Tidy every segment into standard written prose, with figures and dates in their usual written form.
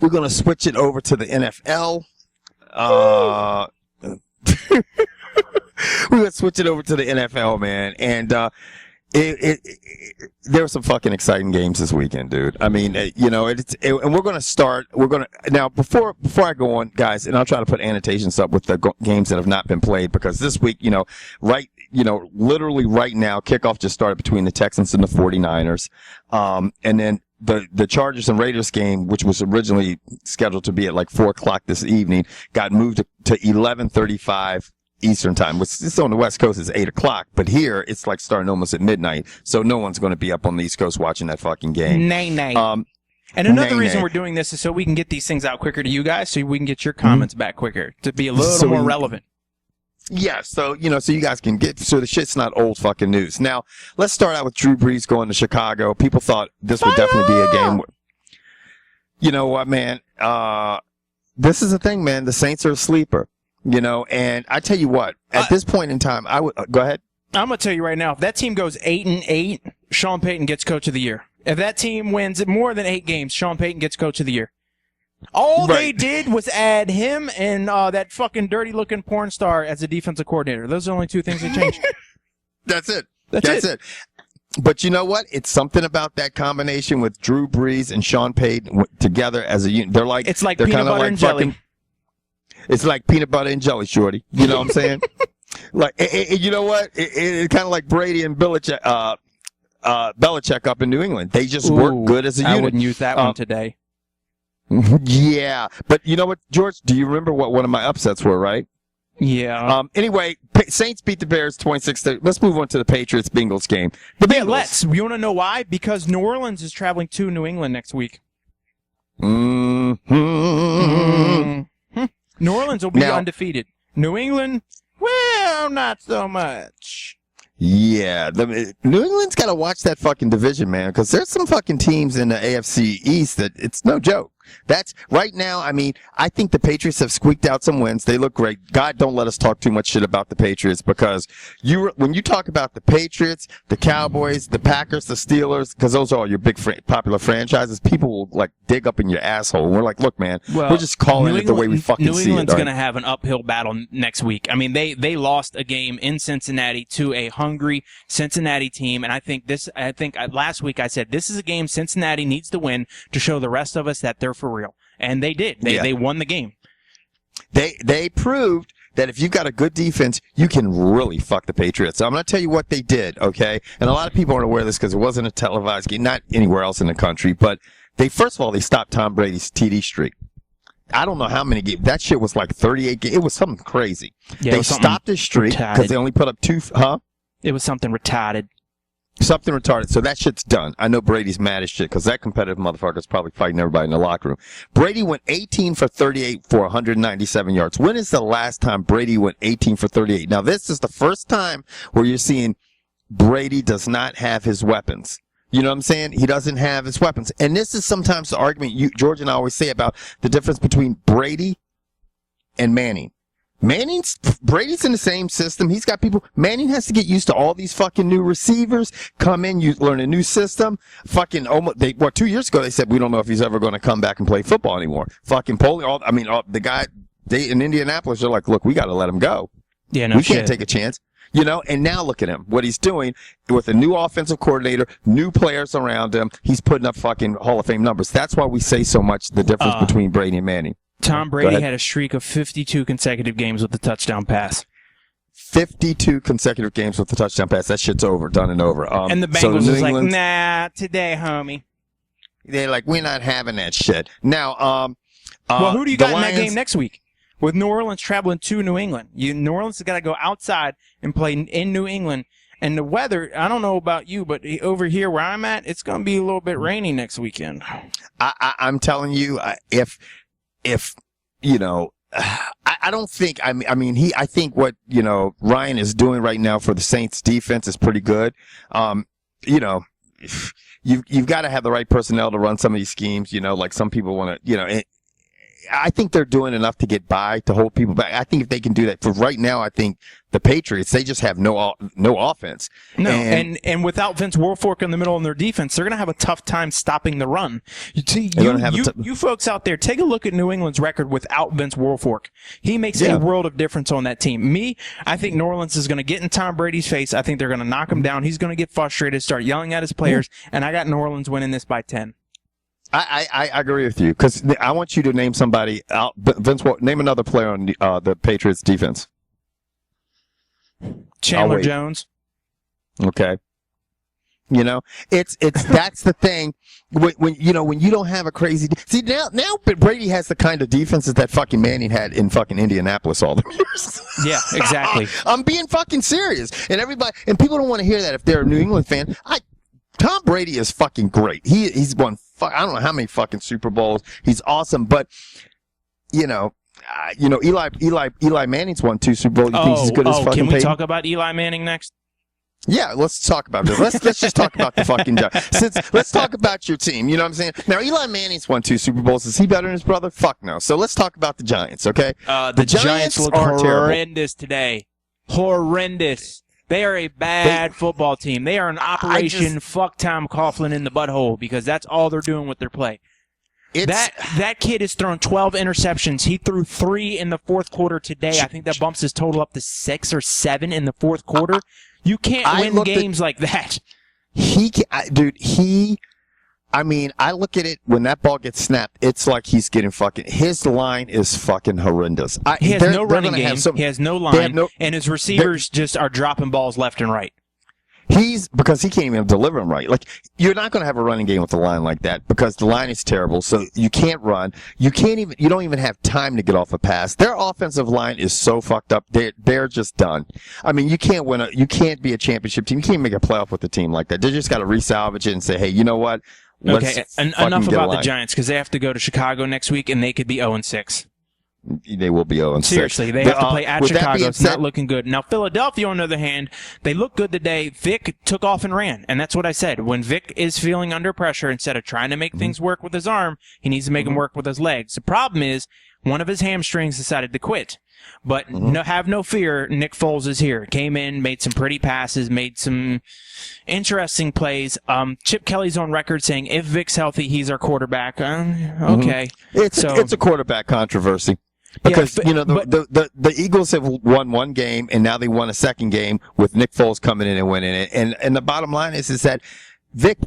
we're going to switch it over to the NFL. We're going to switch it over to the NFL, man. And there were some fucking exciting games this weekend, dude. I mean, and we're going to start. Now before I go on, guys, and I'll try to put annotations up with the games that have not been played, because this week, literally right now, kickoff just started between the Texans and the 49ers. And then the Chargers and Raiders game, which was originally scheduled to be at like 4:00 this evening, got moved to 11:35 Eastern time, which is on the West Coast is 8:00, but here it's like starting almost at midnight. So no one's going to be up on the East Coast watching that fucking game. Nay. And another reason we're doing this is so we can get these things out quicker to you guys, so we can get your comments back quicker to be a little more relevant. Yeah, so so you guys can so the shit's not old fucking news. Now let's start out with Drew Brees going to Chicago. People thought this would definitely be a game. You know what, man? This is the thing, man. The Saints are a sleeper. And I tell you what, at this point in time, I would go ahead. I'm gonna tell you right now, if that team goes 8-8, Sean Payton gets Coach of the Year. If that team wins more than 8 games, Sean Payton gets Coach of the Year. All they did was add him and that fucking dirty-looking porn star as a defensive coordinator. Those are the only 2 things they changed. That's it. That's it. But you know what? It's something about that combination with Drew Brees and Sean Payton together as a unit. It's like peanut butter and jelly. It's like peanut butter and jelly, shorty. You know what I'm saying? Like, you know what? It's kind of like Brady and Belichick up in New England. They just work good as a unit. I wouldn't use that one today. Yeah. But you know what, George? Do you remember what one of my upsets were, right? Yeah. Anyway, Saints beat the Bears 26-30. Let's move on to the Patriots-Bengals game. The Bengals. Yeah, let's. You want to know why? Because New Orleans is traveling to New England next week. New Orleans will be undefeated. New England, well, not so much. Yeah, New England's got to watch that fucking division, man, because there's some fucking teams in the AFC East that it's no joke. That's right now. I mean, I think the Patriots have squeaked out some wins. They look great. God, don't let us talk too much shit about the Patriots, because when you talk about the Patriots, the Cowboys, the Packers, the Steelers, because those are all your big popular franchises, people will like dig up in your asshole. And we're like, look, man, we're just calling it the way we fucking see it. New England's going to have an uphill battle next week. I mean, they lost a game in Cincinnati to a hungry Cincinnati team, and I think last week I said this is a game Cincinnati needs to win to show the rest of us that they're for real. And they did. They won the game. They proved that if you've got a good defense, you can really fuck the Patriots. So I'm going to tell you what they did, okay? And a lot of people aren't aware of this because it wasn't a televised game, not anywhere else in the country, but first of all, they stopped Tom Brady's TD streak. I don't know how many games. That shit was like 38 games. It was something crazy. Yeah, they stopped his streak because they only put up 2, It was something retarded. Something retarded. So that shit's done. I know Brady's mad as shit because that competitive motherfucker's probably fighting everybody in the locker room. Brady went 18 for 38 for 197 yards. When is the last time Brady went 18 for 38? Now, this is the first time where you're seeing Brady does not have his weapons. You know what I'm saying? He doesn't have his weapons. And this is sometimes the argument George and I always say about the difference between Brady and Manning. Brady's in the same system. He's got people. Manning has to get used to all these fucking new receivers. Come in, you learn a new system. Fucking 2 years ago they said we don't know if he's ever going to come back and play football anymore. Fucking the guy in Indianapolis, they're like, look, we got to let him go. Yeah, no we shit. Can't take a chance. And now look at him. What he's doing with a new offensive coordinator, new players around him. He's putting up fucking Hall of Fame numbers. That's why we say so much the difference between Brady and Manning. Tom Brady had a streak of 52 consecutive games with the touchdown pass. 52 consecutive games with the touchdown pass. That shit's over, done and over. And the Bengals was like, nah, today, homie. They're like, we're not having that shit. Now, well, who do you got in that game next week? With New Orleans traveling to New England. New Orleans has got to go outside and play in New England. And the weather, I don't know about you, but over here where I'm at, it's going to be a little bit rainy next weekend. I'm telling you, I don't think, I think what, Ryan is doing right now for the Saints defense is pretty good. You've got to have the right personnel to run some of these schemes, like some people want to, I think they're doing enough to get by, to hold people back. I think if they can do that, for right now, I think the Patriots, they just have no offense. No, and without Vince Wilfork in the middle of their defense, they're going to have a tough time stopping the run. You folks out there, take a look at New England's record without Vince Wilfork. He makes a world of difference on that team. I think New Orleans is going to get in Tom Brady's face. I think they're going to knock him down. He's going to get frustrated, start yelling at his players, and I got New Orleans winning this by 10. I agree with you, because I want you to name somebody. Name another player on the Patriots defense. Chandler Jones. Okay. It's that's the thing. When you don't have a crazy see now Brady has the kind of defenses that fucking Manning had in fucking Indianapolis all the years. Yeah, exactly. I'm being fucking serious, and people don't want to hear that if they're a New England fan. Tom Brady is fucking great. He's won I don't know how many fucking Super Bowls. He's awesome, but Eli Manning's won 2 Super Bowls. You think he's as good as fucking can we Peyton? talk about Eli Manning next? Yeah, let's talk about this. Let's just talk about the fucking let's talk about your team. You know what I'm saying? Now, Eli Manning's won 2 Super Bowls. Is he better than his brother? Fuck no. So let's talk about the Giants, okay? The Giants look horrendous today. Horrendous. They are a bad football team. They are an operation fuck Tom Coughlin in the butthole, because that's all they're doing with their play. That kid has thrown 12 interceptions. He threw 3 in the fourth quarter today. I think that bumps his total up to 6 or 7 in the fourth quarter. You can't win games like that. I look at it, when that ball gets snapped, it's like he's getting his line is fucking horrendous. He has no running game. He has no line. And his receivers just are dropping balls left and right. Because he can't even deliver them right. Like, you're not going to have a running game with a line like that, because the line is terrible. So you can't run. You don't even have time to get off a pass. Their offensive line is so fucked up. They're just done. I mean, you can't be a championship team. You can't make a playoff with a team like that. They just got to resalvage it and say, hey, you know what? Okay, enough about the Giants, because they have to go to Chicago next week, and they could be 0-6. They will be 0-6. Seriously, they have to play at Chicago. It's not looking good. Now, Philadelphia, on the other hand, they look good today. Vic took off and ran, and that's what I said. When Vic is feeling under pressure, instead of trying to make things work with his arm, he needs to make them work with his legs. The problem is, one of his hamstrings decided to quit. But have no fear, Nick Foles is here. Came in, made some pretty passes, made some interesting plays. Chip Kelly's on record saying, if Vic's healthy, he's our quarterback. Okay. It's a quarterback controversy. Because, the Eagles have won 1 game, and now they won a second game with Nick Foles coming in and winning it. And the bottom line is that Vic,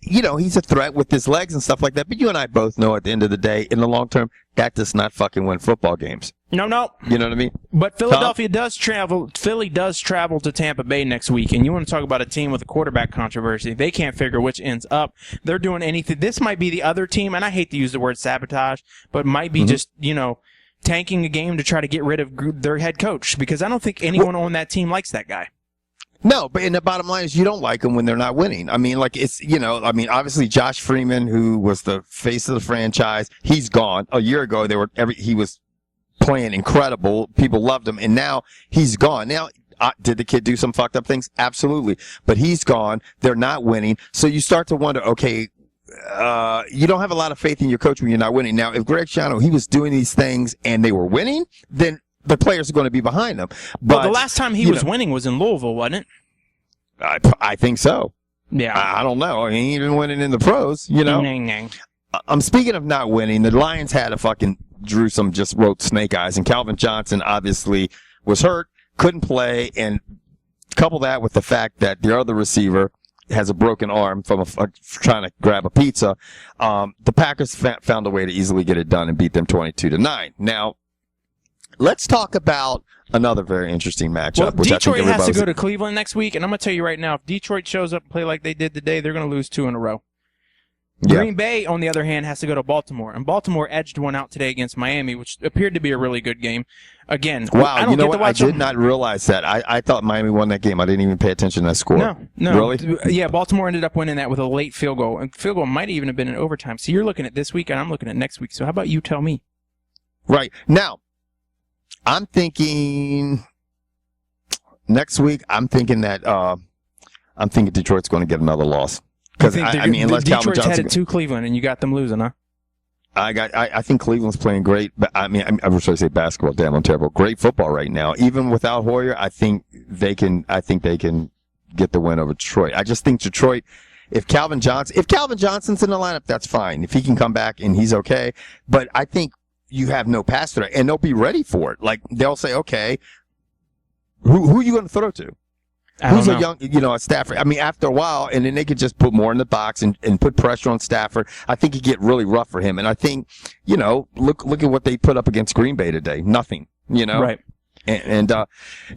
he's a threat with his legs and stuff like that. But you and I both know at the end of the day, in the long term, that does not fucking win football games. No. You know what I mean? But Philly does travel to Tampa Bay next week, and you want to talk about a team with a quarterback controversy. They can't figure which ends up. They're doing anything. This might be the other team, and I hate to use the word sabotage, but might be just, tanking a game to try to get rid of their head coach, because I don't think anyone on that team likes that guy. No, but the bottom line is you don't like them when they're not winning. I mean, obviously Josh Freeman, who was the face of the franchise, he's gone. A year ago, he was playing incredible. People loved him, and now he's gone. Now, did the kid do some fucked up things? Absolutely. But he's gone. They're not winning. So you start to wonder, okay, you don't have a lot of faith in your coach when you're not winning. Now, if Greg Schiano, he was doing these things and they were winning, then the players are going to be behind them. But the last time he was winning was in Louisville, wasn't it? I think so. Yeah. I don't know. He ain't even winning in the pros, I'm speaking of not winning. The Lions had Drew just wrote snake eyes, and Calvin Johnson obviously was hurt, couldn't play, and couple that with the fact that the other receiver has a broken arm from trying to grab a pizza. The Packers found a way to easily get it done and beat them 22-9. Now, let's talk about another very interesting matchup. Well, Detroit has to go to Cleveland next week, and I'm going to tell you right now, if Detroit shows up and play like they did today, they're going to lose 2 in a row. Yeah. Green Bay, on the other hand, has to go to Baltimore, and Baltimore edged one out today against Miami, which appeared to be a really good game. Again, wow, I did not realize that. I thought Miami won that game. I didn't even pay attention to that score. No. Really? Yeah, Baltimore ended up winning that with a late field goal, and field goal might even have been in overtime. So you're looking at this week, and I'm looking at next week. So how about you tell me? Right. Now, I'm thinking next week, I'm thinking Detroit's going to get another loss. Because unless Detroit's headed to Cleveland, and you got them losing, huh? I think Cleveland's playing great, but I mean, I was trying to say basketball. Damn, I'm terrible. Great football right now. Even without Hoyer, I think they can get the win over Detroit. I just think Detroit, if Calvin Johnson's in the lineup, that's fine. If he can come back and he's okay. But I think you have no pass threat, and they'll be ready for it. Like, they'll say, okay, who are you going to throw to? Who's a young, a Stafford? I mean, after a while, and then they could just put more in the box and put pressure on Stafford. I think it get really rough for him. And I think, look at what they put up against Green Bay today. Nothing, Right. And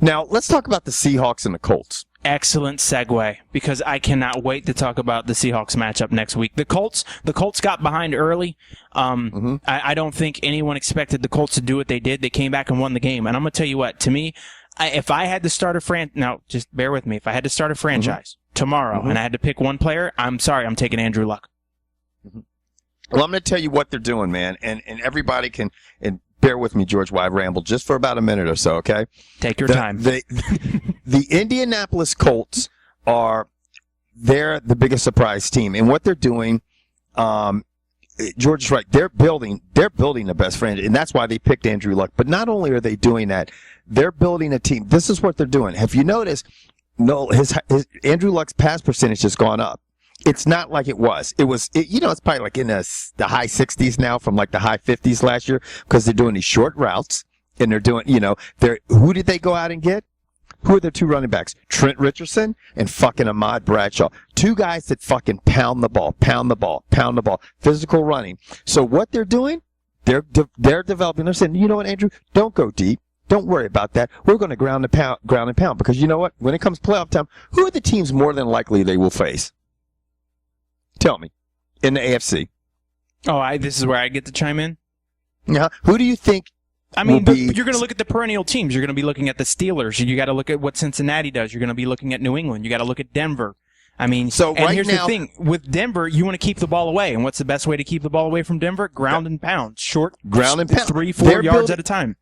now let's talk about the Seahawks and the Colts. Excellent segue, because I cannot wait to talk about the Seahawks matchup next week. The Colts got behind early. I don't think anyone expected the Colts to do what they did. They came back and won the game. And I'm going to tell you what, to me, if I had to start now just bear with me. If I had to start a franchise tomorrow and I had to pick one player, I'm sorry, I'm taking Andrew Luck. Well, I'm going to tell you what they're doing, man, and everybody can, and bear with me, George, while I ramble just for about a minute or so, okay? Take your time. The Indianapolis Colts they're the biggest surprise team, and what they're doing, George is right. They're building the best franchise, and that's why they picked Andrew Luck. But not only are they doing that, they're building a team. This is what they're doing. Have you noticed? No, his Andrew Luck's pass percentage has gone up. It's not like it was. It's probably like in the high 60s now from like the high 50s last year, because they're doing these short routes, and they're doing, who did they go out and get? Who are their two running backs? Trent Richardson and fucking Ahmad Bradshaw. Two guys that fucking pound the ball. Physical running. So what they're doing, they're developing. They're saying, you know what, Andrew? Don't go deep. Don't worry about that. We're going to ground and pound. Because you know what? When it comes playoff time, who are the teams more than likely they will face? Tell me. In the AFC. Oh, this is where I get to chime in? Yeah. Who do you think? I mean, but you're going to look at the perennial teams. You're going to be looking at the Steelers. You got to look at what Cincinnati does. You're going to be looking at New England. You got to look at Denver. I mean, here's the thing. With Denver, you want to keep the ball away. And what's the best way to keep the ball away from Denver? Ground and pound. Short. Ground and pound. 3-4 yards at a time.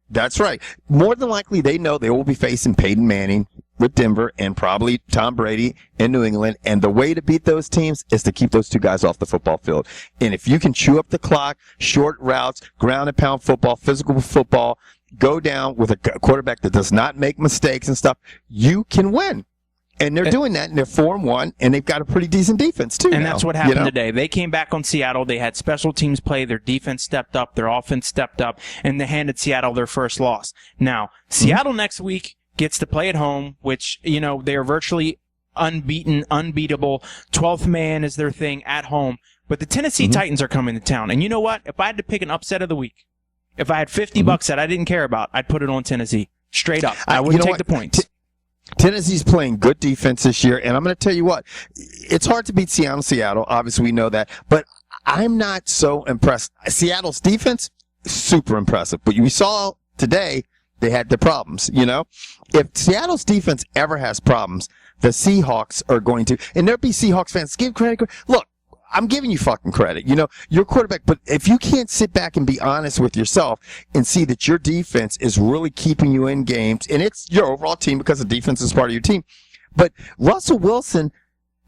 That's right. More than likely, they know they will be facing Peyton Manning with Denver and probably Tom Brady in New England. And the way to beat those teams is to keep those two guys off the football field. And if you can chew up the clock, short routes, ground and pound football, physical football, go down with a quarterback that does not make mistakes and stuff, you can win. And they're doing that, and they're 4-1, and they've got a pretty decent defense, too. And that's what happened today. They came back on Seattle. They had special teams play. Their defense stepped up. Their offense stepped up, and they handed Seattle their first loss. Now, Seattle next week gets to play at home, which, they are virtually unbeatable. 12th man is their thing at home. But the Tennessee Titans are coming to town. And you know what? If I had to pick an upset of the week, if I had $50 that I didn't care about, I'd put it on Tennessee. Straight up. I wouldn't take the points. Tennessee's playing good defense this year, and I'm going to tell you what, it's hard to beat Seattle. Obviously, we know that, but I'm not so impressed. Seattle's defense, super impressive, but you saw today they had their problems, If Seattle's defense ever has problems, the Seahawks are going to, and there'll be Seahawks fans, give credit. Look, I'm giving you fucking credit. You're quarterback, but if you can't sit back and be honest with yourself and see that your defense is really keeping you in games, and it's your overall team because the defense is part of your team. But Russell Wilson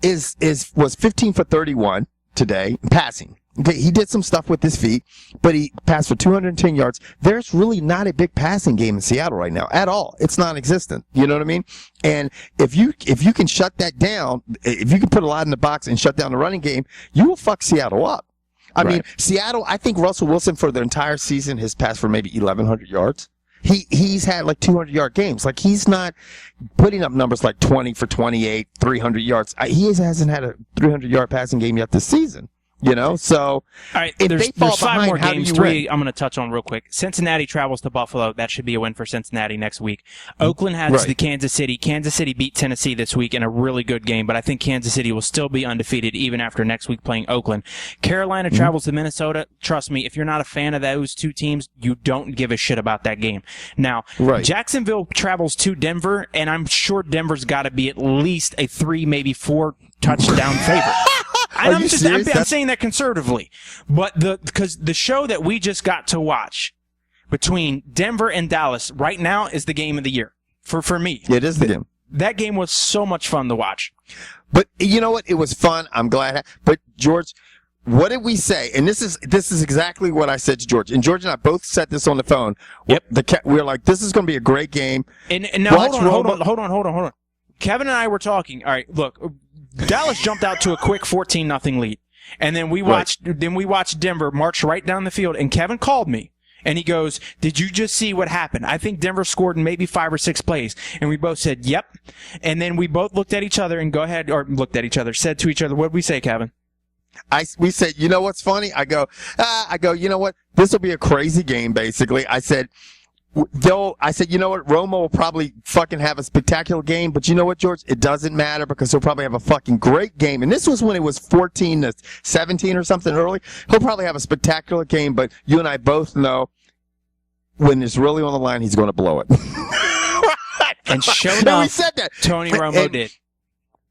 was 15 for 31 today passing. Okay, he did some stuff with his feet, but he passed for 210 yards. There's really not a big passing game in Seattle right now at all. It's non-existent. You know what I mean? And if you can shut that down, if you can put a lot in the box and shut down the running game, you will fuck Seattle up. I mean, Seattle, I think Russell Wilson for the entire season has passed for maybe 1,100 yards. He's had like 200-yard games. Like, he's not putting up numbers like 20 for 28, 300 yards. He hasn't had a 300-yard passing game yet this season. So all right, if there's they fall 5 behind, more how games. do you win? 3 I'm going to touch on real quick. Cincinnati travels to Buffalo. That should be a win for Cincinnati next week. Oakland has the Kansas City. Kansas City beat Tennessee this week in a really good game, but I think Kansas City will still be undefeated even after next week playing Oakland. Carolina travels to Minnesota. Trust me, if you're not a fan of those two teams, you don't give a shit about that game. Now, Jacksonville travels to Denver, and I'm sure Denver's got to be at least a 3, maybe 4 touchdown favorite. I'm saying that conservatively, but because the show that we just got to watch between Denver and Dallas right now is the game of the year for me. It is the game. That game was so much fun to watch. But you know what? It was fun. I'm glad. But George, what did we say? And this is exactly what I said to George. And George and I both said this on the phone. Yep. We were like, this is going to be a great game. And now, hold on. Kevin and I were talking. All right, look, Dallas jumped out to a quick 14-0 lead. And then we watched Denver march right down the field, and Kevin called me. And he goes, did you just see what happened? I think Denver scored in maybe 5 or 6 plays. And we both said, yep. And then we both looked at each other and said to each other, what did we say, Kevin? We said, you know what's funny? I go, you know what? This will be a crazy game, basically. I said, you know what? Romo will probably fucking have a spectacular game, but you know what, George? It doesn't matter because he'll probably have a fucking great game. And this was when it was 14-17 or something early. He'll probably have a spectacular game, but you and I both know when it's really on the line, he's going to blow it. And sure enough, we said that. Tony Romo did.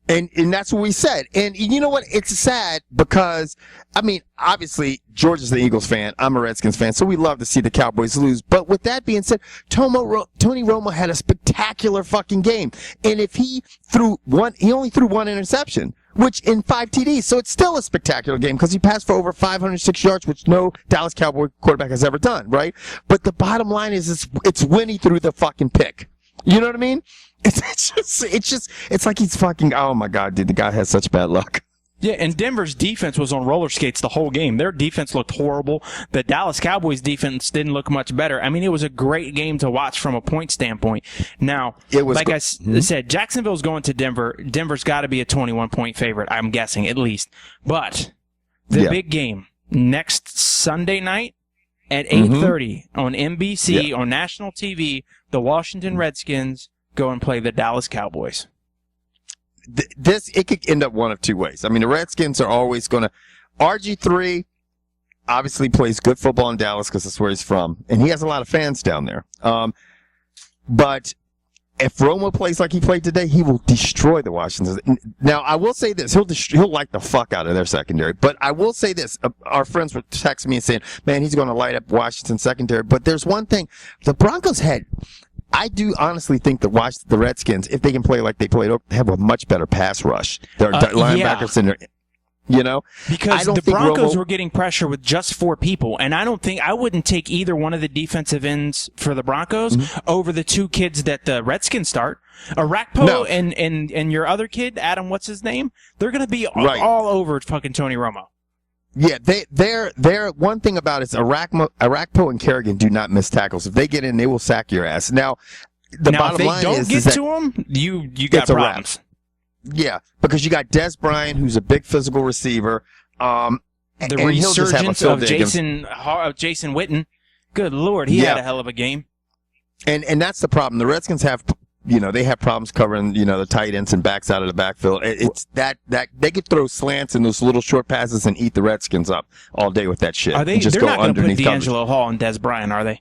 And that's what we said. And you know what? It's sad because, I mean, obviously, George is the Eagles fan. I'm a Redskins fan, so we love to see the Cowboys lose. But with that being said, Tony Romo had a spectacular fucking game. And if he only threw one interception, which in 5 TDs. So it's still a spectacular game because he passed for over 506 yards, which no Dallas Cowboy quarterback has ever done, right? But the bottom line is it's when he threw the fucking pick. You know what I mean? It's like he's fucking, oh my God, dude, the guy has such bad luck. Yeah, and Denver's defense was on roller skates the whole game. Their defense looked horrible. The Dallas Cowboys defense didn't look much better. I mean, it was a great game to watch from a point standpoint. Now, I said, Jacksonville's going to Denver. Denver's got to be a 21-point favorite, I'm guessing, at least. But the big game, next Sunday night at 8:30 on NBC, on national TV, the Washington Redskins go and play the Dallas Cowboys. It could end up one of two ways. I mean, the Redskins are always going to. RG3 obviously plays good football in Dallas because that's where he's from, and he has a lot of fans down there. But if Romo plays like he played today, he will destroy the Washingtons. Now, I will say this: he'll light the fuck out of their secondary. But I will say this: our friends were texting me and saying, "Man, he's going to light up Washington secondary." But there's one thing: the Broncos had. I do honestly think that the Redskins, if they can play like they played, have a much better pass rush. Their linebackers in there, you know? Because the Broncos were getting pressure with just 4 people, and I wouldn't take either one of the defensive ends for the Broncos over the 2 kids that the Redskins start. Arakpo and your other kid, Adam, what's his name? They're going to be all over fucking Tony Romo. Yeah, they're one thing about it is Arakpo and Kerrigan do not miss tackles. If they get in, they will sack your ass. Now, bottom line is if they don't get to them, you got problems. Yeah, because you got Dez Bryant, who's a big physical receiver. The resurgent of Jason Witten. Good Lord, he had a hell of a game. And that's the problem. The Redskins have. They have problems covering, the tight ends and backs out of the backfield. It's that they could throw slants and those little short passes and eat the Redskins up all day with that shit. Are they? Just they're go not going to put D'Angelo coverage. Hall and Dez Bryant, are they?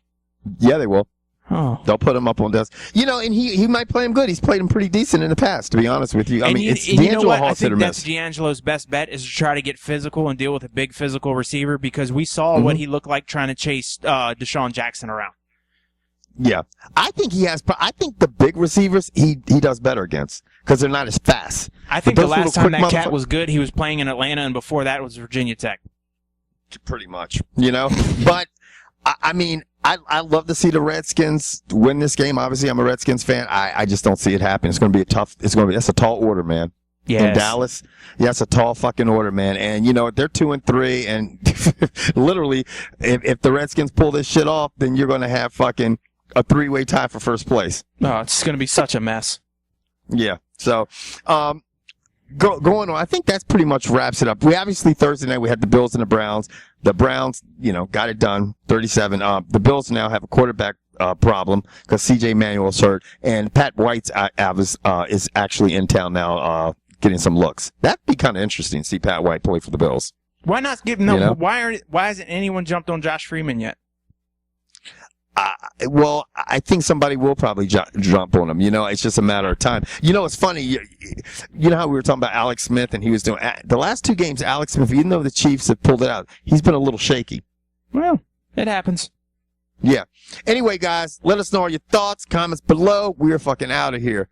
Yeah, they will. Oh. They'll put him up on Dez. And he might play him good. He's played him pretty decent in the past, to be honest with you. It's D'Angelo Hall. I think that's D'Angelo's best bet is to try to get physical and deal with a big physical receiver because we saw what he looked like trying to chase Deshaun Jackson around. Yeah, I think I think the big receivers he does better against because they're not as fast. I think the last time that cat was good, he was playing in Atlanta, and before that was Virginia Tech. Pretty much, But I mean, I love to see the Redskins win this game. Obviously, I'm a Redskins fan. I just don't see it happen. It's going to be that's a tall order, man. Yes. In Dallas, it's a tall fucking order, man. And they're 2-3, and literally, if the Redskins pull this shit off, then you're going to have fucking a 3-way tie for first place. Oh, it's going to be such a mess. Yeah. So, going on, I think that's pretty much wraps it up. We obviously Thursday night we had the Bills and the Browns. The Browns, got it done, 37. The Bills now have a quarterback problem because C.J. Manuel's hurt, and Pat White's is actually in town now, getting some looks. That'd be kind of interesting to see Pat White play for the Bills. Why not give no? Why hasn't anyone jumped on Josh Freeman yet? Well, I think somebody will probably jump on him. It's just a matter of time. It's funny. You know how we were talking about Alex Smith and he was doing the last 2 games. Alex Smith, even though the Chiefs have pulled it out, he's been a little shaky. Well, it happens. Yeah. Anyway, guys, let us know all your thoughts, comments below. We are fucking out of here.